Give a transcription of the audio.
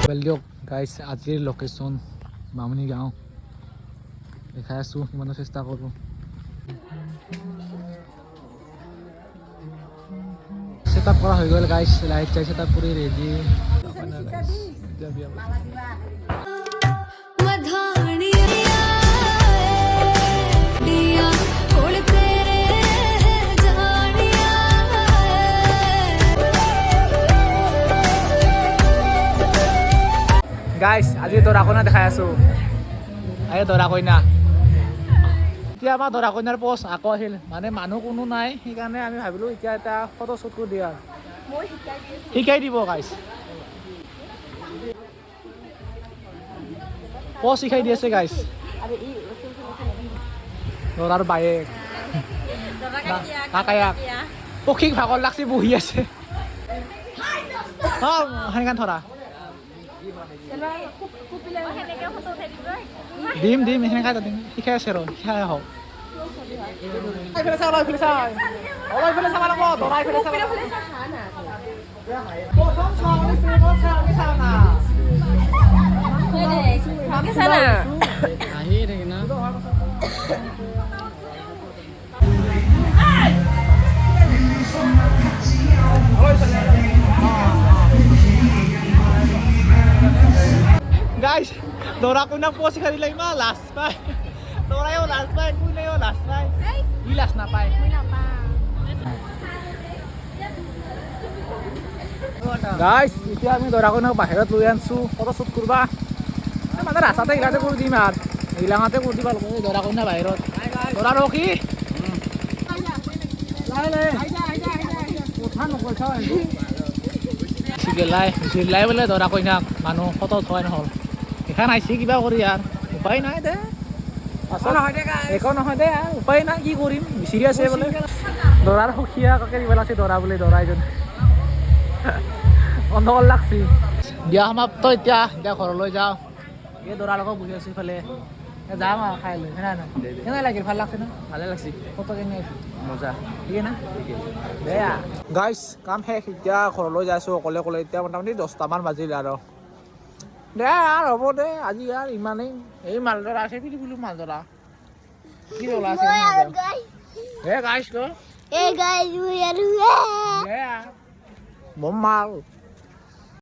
Well दियक guys आजिर location बामुनी गाँव देखाई आছোঁ ইমানো চেষ্টা কৰোঁ सेटअप কৰা হৈ গ'ল गाइस लाइट চাই सेटअप কৰি ৰেডি गाइस আজি দৰা কইনা দেখাই আছোঁ আয়ে দৰা কইনা এতিয়া আমাৰ দৰা কইনাৰ পোষ্ট আকৌ আহিল মানে মানুহ কোনো নাই সেইকাৰণে আমি ভাবিলোঁ এতিয়া এটা ফটো শ্বুট কৰি দিয়া শিকাই দিব গাইস পোষ্ট শিকাই দি আছে গাইস দৰাৰ বায়েক কাকায়াক পক্ষীক ভাগৰ লাগছে বহি আছে সেনেকৈ ধৰা ডিম ডিম সেনেকৈ দিম শিকাই আছে ৰ শিকাই হওক Guys, dora ko na po si kanila yung mga last pa. Dora yung last pa, kuna yung last pa. Di last na pa. Guys, এতিয়া আমি দৰা কইনাক বাহিৰত লৈ আনছো ফটো শ্বুট কৰবা মানে ৰাস্তাতে ইলাতে কৰি দিম আৰু ইলাঙাতে কৰি দিবা লাগিব দৰা কইনা বাহিৰত দৰা ৰখি চিলাই বোলে দৰা কইনাক মানুহ ফটো উঠোৱাই নহ'ল এখন আহিছে কিবা কৰি আৰু উপায় নাই দে একো নহয় দে উপায় নাই কি কৰিম বিচাৰি আছে বোলে দৰাৰ সুখীয়া কাকে দিব লাগছে দৰা বোলে দৰা এজন অন্ধকল লাগছি বিয়া সমাপ্ত এতিয়া ঘৰলৈ যাওঁ এই দৰাৰ লগত বহি আছোঁ ইফালে যাম আৰু খাই লৈ কেনে লাগিল ভাল লাগছে ন ভালে লাগছে ফটো কেনে আছে মজা ঠিকে না বেয়া গাইছ কাম শেষ এতিয়া ঘৰলৈ যাইছোঁ অকলে অকলে এতিয়া মোটামুটি 10টামান বাজিল আৰু দে আৰু হ'ব দে আজি আৰু ইমানেই এই মালদৰা আছে বুলি মালদৰা কি জ্বলা আছে গাইছ ক Hey guys, we are here. Yeah. Bom mal.